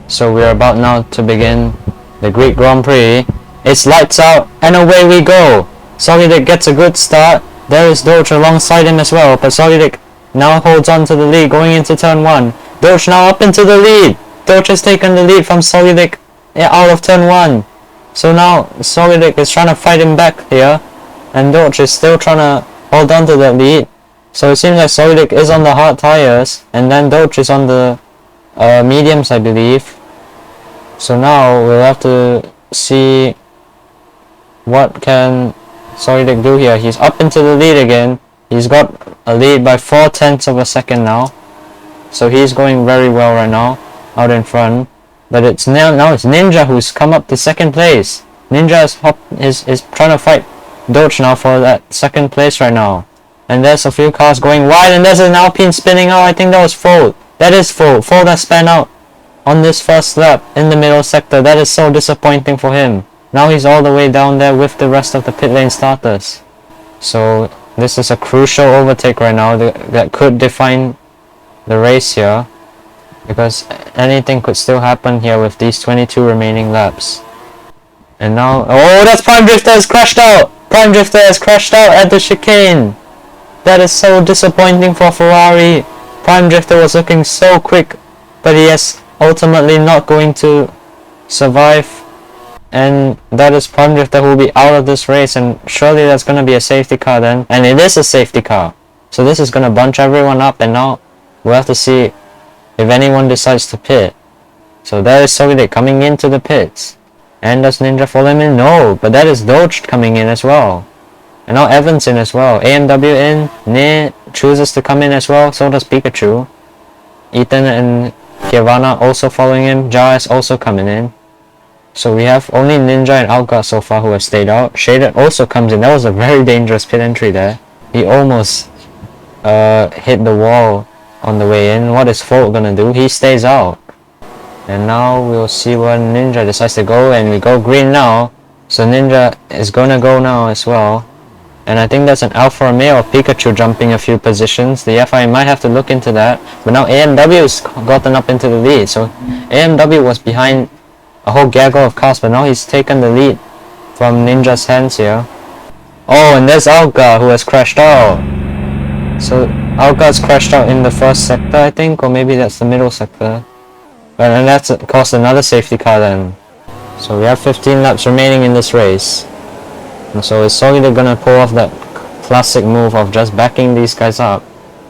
So we're about now to begin the Greek Grand Prix. It's lights out and away we go. Solidic gets a good start. There is Doge alongside him as well, but Solidic now holds on to the lead going into turn 1. Doge now up into the lead. Doge has taken the lead from Solidic out of turn 1. So now Solidic is trying to fight him back here, and Doge is still trying to hold on to the lead. So it seems like Solidic is on the hard tires, and then Doge is on the mediums, I believe. So now we'll have to see what can Solidic do here. He's up into the lead again. He's got a lead by 4/10 of a second now. So he's going very well right now, out in front. But it's now it's Ninja who's come up to second place. Ninja is trying to fight Doge now for that second place right now. And there's a few cars going wide, and there's an Alpine spinning out. I think that was Fold. That is Fold. Fold has spun out on this first lap in the middle sector. That is so disappointing for him. Now he's all the way down there with the rest of the pit lane starters. So this is a crucial overtake right now that could define the race here, because anything could still happen here with these 22 remaining laps. And now, oh, that's Prime Drifter has crashed out! Prime Drifter has crashed out at the chicane! That is so disappointing for Ferrari. Prime Drifter was looking so quick, but he is ultimately not going to survive. And that is Prime Drifter who will be out of this race, and surely that's going to be a safety car then. And it is a safety car. So this is going to bunch everyone up, and now we'll have to see if anyone decides to pit. So there is Solidic coming into the pits. And does Ninja follow him in? No, but that is Doge coming in as well. And now Evans in as well. AMW in. Ne chooses to come in as well. So does Pikachu. Ethan and Kiavana also following him. Jar is also coming in. So we have only Ninja and Alka so far who have stayed out. Shaded also comes in. That was a very dangerous pit entry there. He almost hit the wall on the way in. What is Fold gonna do? He stays out. And now we'll see where Ninja decides to go, and we go green now. So Ninja is gonna go now as well. And I think that's an Alfa Romeo of Pikachu jumping a few positions. The FIA might have to look into that. But now AMW's gotten up into the lead. So AMW was behind a whole gaggle of cars, but now he's taken the lead from Ninja's hands here. Oh, and there's Alka who has crashed out. So Alka's crashed out in the first sector, I think, or maybe that's the middle sector. And that's caused another safety car then. So we have 15 laps remaining in this race. And so is Solidic gonna pull off that classic move of just backing these guys up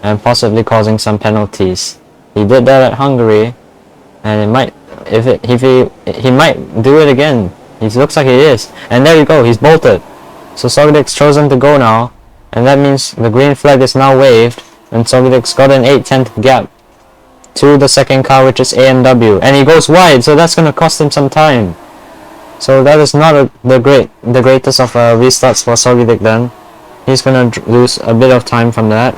and possibly causing some penalties? He did that at Hungary, and it might, he might do it again. He looks like he is. And there you go, he's bolted. So Solidic's chosen to go now, and that means the green flag is now waved, and Solidic's got an 8/10 gap to the second car, which is AMW, and he goes wide, so that's going to cost him some time. So that is not the greatest of restarts for Solidic then. He's going to lose a bit of time from that.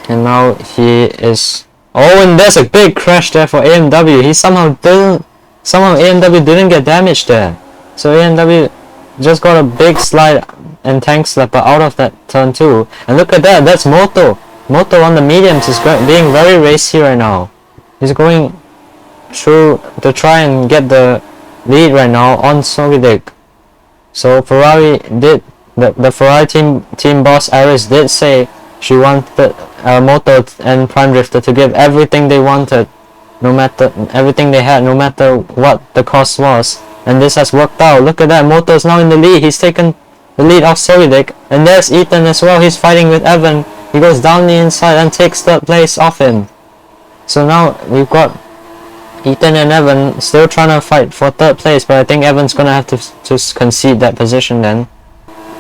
And now he is... Oh, and there's a big crash there for AMW. He somehow AMW didn't get damaged there. So AMW just got a big slide and tank slapper out of that turn 2. And look at that, that's Moto. Moto on the mediums is being very racy right now. He's going through to try and get the lead right now on Solidic. So Ferrari did, the Ferrari team boss Aris did say she wanted Moto and Prime Drifter to give everything they wanted, no matter everything they had, no matter what the cost was. And this has worked out. Look at that, Moto is now in the lead. He's taken the lead off Solidic. And there's Ethan as well. He's fighting with Evan. He goes down the inside and takes third place off him. So now we've got Ethan and Evan still trying to fight for third place, but I think Evan's gonna have to concede that position then.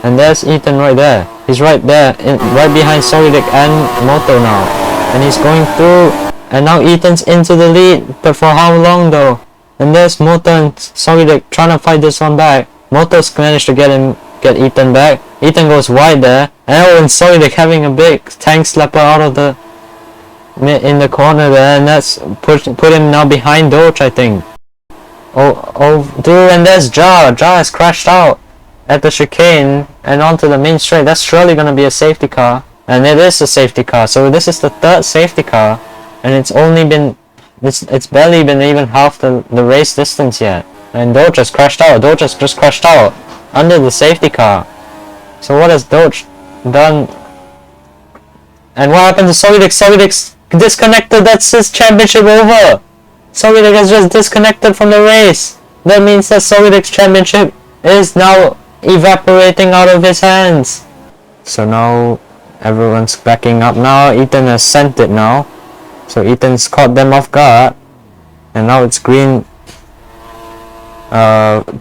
And there's Ethan right there. He's right there, right behind Solidic and Moto now. And he's going through, and now Ethan's into the lead, but for how long though? And there's Moto and Solidic trying to fight this one back. Moto's managed to get Ethan back. Ethan goes wide there, and Solidic having a big tank slapper out of the in the corner there, and that's put him now behind Doge, I think. Oh, dude, and there's Jar. Jar has crashed out at the chicane and onto the main straight. That's surely gonna be a safety car, and it is a safety car. So this is the third safety car, and it's only been It's barely been even half the race distance yet. And Doge just crashed out. Doge just crashed out under the safety car. So what has Doge done? And what happened to Solidix? Solidix disconnected. That's his championship over. Solidix has just disconnected from the race. That means that Solidix championship is now evaporating out of his hands. So now everyone's backing up now. Ethan has sent it now. So Ethan's caught them off guard. And now it's green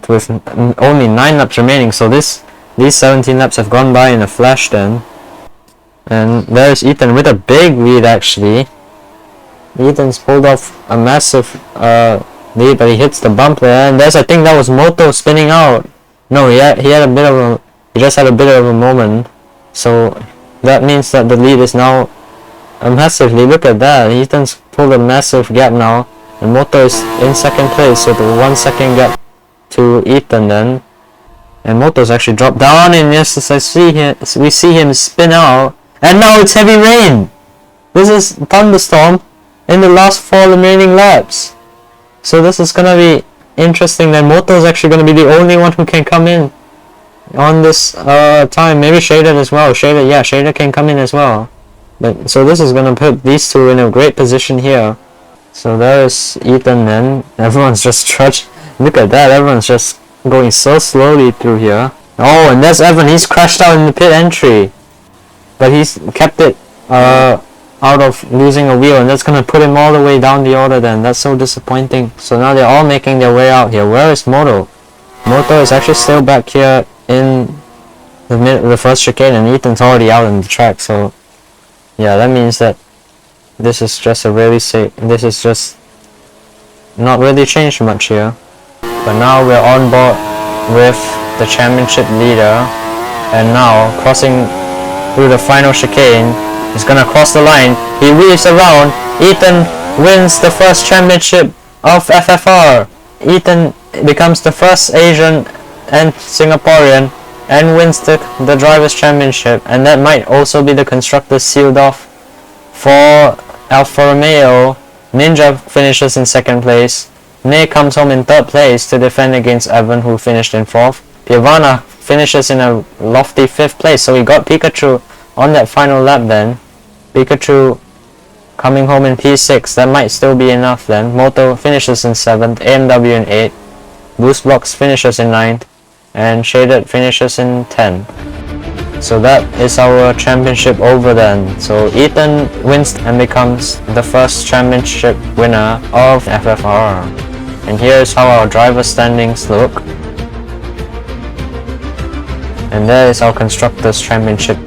with only 9 laps remaining. So these 17 laps have gone by in a flash then. And there's Ethan with a big lead actually. Ethan's pulled off a massive lead, but he hits the bump there. And there's, I think that was Moto spinning out. No, he just had a bit of a moment. So that means that the lead is now massively. Look at that. Ethan's pulled a massive gap now. And Moto is in second place with a 1 second gap to Ethan then. And Moto's actually dropped down, and yes, we see him spin out. And now it's heavy rain. This is thunderstorm in the last 4 remaining laps. So this is gonna be interesting. Then Moto is actually gonna be the only one who can come in on this time. Maybe Shader as well. Shader can come in as well. But so this is gonna put these two in a great position here. So there's Ethan then. Everyone's just trudged. Look at that. Everyone's just going so slowly through here. Oh, and there's Evan. He's crashed out in the pit entry. But he's kept it out of losing a wheel, and that's gonna put him all the way down the order then. That's so disappointing. So now they're all making their way out here. Where is Moto? Moto is actually still back here in the first chicane, and Ethan's already out on the track. So yeah, that means that this is just this is just not really changed much here. But now we're on board with the championship leader, and now crossing through the final chicane. He's gonna cross the line. He weaves around. Ethan wins the first championship of FFR. Ethan becomes the first Asian and Singaporean and wins the drivers championship, and that might also be the constructors sealed off for Alfa Romeo. Ninja finishes in second place. Ney comes home in third place to defend against Evan, who finished in fourth. Piavana finishes in a lofty fifth place, so we got Pikachu on that final lap then. Pikachu coming home in P6, that might still be enough then. Moto finishes in 7th, AMW in 8th, Boost Blocks finishes in 9th, and Shaded finishes in 10th. So that is our championship over then. So Ethan wins and becomes the first championship winner of FFR. And here's how our driver standings look. And there is our constructors championship